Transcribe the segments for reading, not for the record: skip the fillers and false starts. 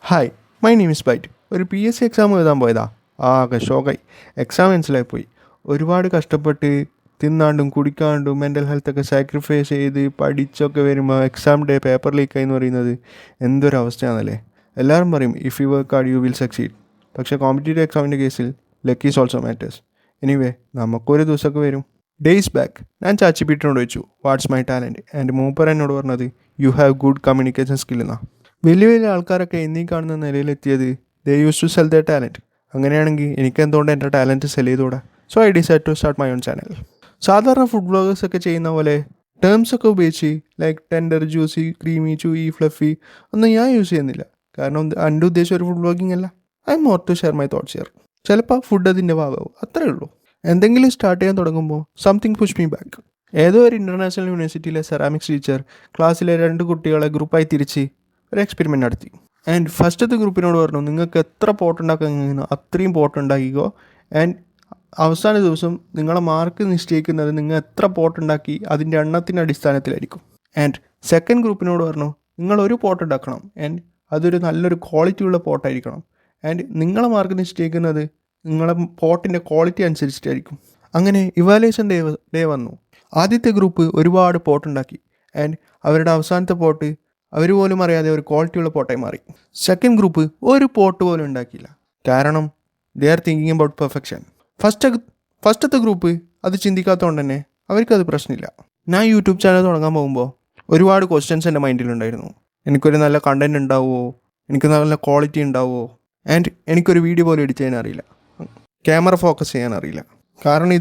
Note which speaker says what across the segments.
Speaker 1: Hi, my name is ബൈറ്റ്. ഒരു PSC exam എഴുതാൻ പോയതാ. ആകെ ഷോക്കായി. എക്സാം മനസ്സിലായിപ്പോയി. ഒരുപാട് കഷ്ടപ്പെട്ട് തിന്നാണ്ടും കുടിക്കാണ്ടും മെൻ്റൽ ഹെൽത്തൊക്കെ സാക്രിഫൈസ് ചെയ്ത് പഠിച്ചൊക്കെ വരുമ്പോൾ എക്സാം ഡേ പേപ്പർ ലീക്കായി എന്ന് പറയുന്നത് എന്തൊരവസ്ഥയാണല്ലേ. എല്ലാവരും പറയും if you work hard you will succeed. പക്ഷേ കോമ്പറ്റേറ്റീവ് എക്സാമിൻ്റെ കേസിൽ luck is also matters. Anyway, നമുക്കൊരു ദിവസമൊക്കെ വരും. ഡേയ്സ് ബാക്ക് ഞാൻ ചാച്ചിപ്പീട്ടിനോട് ചോദിച്ചു വാട്ട്സ് മൈ ടാലൻറ്റ്. ആൻഡ് മൂപ്പർ എന്നോട് പറഞ്ഞത് you have good communication skill എന്നാണ്. വലിയ വലിയ ആൾക്കാരൊക്കെ എന്നീ കാണുന്ന നിലയിലെത്തിയത് they use to sell the talent. അങ്ങനെയാണെങ്കിൽ എനിക്ക് എന്തുകൊണ്ട് എൻ്റെ ടാലൻറ്റ് സെൽ ചെയ്തുകൂടാ? So I decide to start my own channel. സാധാരണ ഫുഡ് ബ്ലോഗേഴ്സൊക്കെ ചെയ്യുന്ന പോലെ ടേംസൊക്കെ ഉപയോഗിച്ച് like tender, juicy, creamy, chewy, fluffy ഒന്നും ഞാൻ യൂസ് ചെയ്യുന്നില്ല. കാരണം എൻ്റെ ഉദ്ദേശം ഒരു ഫുഡ് ബ്ലോഗിങ് അല്ല. I am more to share my thoughts here. ചിലപ്പോൾ ഫുഡ് അതിൻ്റെ ഭാഗമാവും, അത്രേ ഉള്ളൂ. എന്തെങ്കിലും സ്റ്റാർട്ട് ചെയ്യാൻ തുടങ്ങുമ്പോൾ സംതിങ് പുഷ് മീ ബാക്ക്. ഏതോ ഒരു ഇൻ്റർനാഷണൽ യൂണിവേഴ്സിറ്റിയിലെ സെറാമിക്സ് ടീച്ചർ ക്ലാസ്സിലെ 2 കുട്ടികളെ ഗ്രൂപ്പായി തിരിച്ച് ഒരു എക്സ്പെരിമെൻ്റ് നടത്തി. ആൻഡ് ഫസ്റ്റത്തെ ഗ്രൂപ്പിനോട് പറഞ്ഞു നിങ്ങൾക്ക് എത്ര പോട്ട് ഉണ്ടാക്കാൻ കഴിയുന്നോ അത്രയും പോട്ട് ഉണ്ടാക്കിക്കോ. ആൻഡ് അവസാന ദിവസം നിങ്ങളെ മാർക്ക് നിശ്ചയിക്കുന്നത് നിങ്ങൾ എത്ര പോട്ട് ഉണ്ടാക്കി അതിൻ്റെ എണ്ണത്തിൻ്റെ അടിസ്ഥാനത്തിലായിരിക്കും. ആൻഡ് സെക്കൻഡ് ഗ്രൂപ്പിനോട് പറഞ്ഞു നിങ്ങൾ ഒരു പോട്ട് ഉണ്ടാക്കണം. ആൻഡ് അതൊരു നല്ലൊരു ക്വാളിറ്റിയുള്ള പോട്ടായിരിക്കണം. ആൻഡ് നിങ്ങളെ മാർക്ക് നിശ്ചയിക്കുന്നത് നിങ്ങളെ പോട്ടിൻ്റെ ക്വാളിറ്റി അനുസരിച്ചിട്ടായിരിക്കും. അങ്ങനെ ഇവാലുവേഷൻ ഡേ വന്നു. ആദ്യത്തെ ഗ്രൂപ്പ് ഒരുപാട് പോട്ടുണ്ടാക്കി. ആൻഡ് അവരുടെ അവസാനത്തെ പോട്ട് അവർ പോലും അറിയാതെ ഒരു ക്വാളിറ്റിയുള്ള പോട്ടായി മാറി. സെക്കൻഡ് ഗ്രൂപ്പ് ഒരു പോട്ട് പോലും ഉണ്ടാക്കിയില്ല. കാരണം they are thinking about perfection. ഫസ്റ്റത്തെ ഗ്രൂപ്പ് അത് ചിന്തിക്കാത്തതുകൊണ്ട് തന്നെ അവർക്കത് പ്രശ്നമില്ല. ഞാൻ യൂട്യൂബ് ചാനൽ തുടങ്ങാൻ പോകുമ്പോൾ ഒരുപാട് ക്വസ്റ്റ്യൻസ് എൻ്റെ മൈൻഡിലുണ്ടായിരുന്നു. എനിക്കൊരു നല്ല കണ്ടൻറ് ഉണ്ടാവുമോ, എനിക്ക് നല്ല ക്വാളിറ്റി ഉണ്ടാവുമോ, ആൻഡ് എനിക്കൊരു വീഡിയോ പോലും എഡിറ്റ് ചെയ്യാൻ അറിയില്ല, ക്യാമറ ഫോക്കസ് ചെയ്യാൻ അറിയില്ല. കാരണം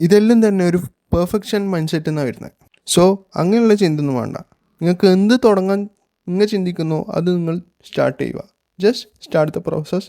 Speaker 1: ഇതെല്ലാം തന്നെ ഒരു പെർഫെക്ഷൻ മൈൻഡ് സെറ്റിൽ നിന്നാണ് വരുന്നത്. സോ അങ്ങനെയുള്ള ചിന്തയൊന്നും വേണ്ട. നിങ്ങൾക്ക് എന്ത് തുടങ്ങാൻ നിങ്ങൾ ചിന്തിക്കുന്നോ അത് നിങ്ങൾ സ്റ്റാർട്ട് ചെയ്യുക. Just start the process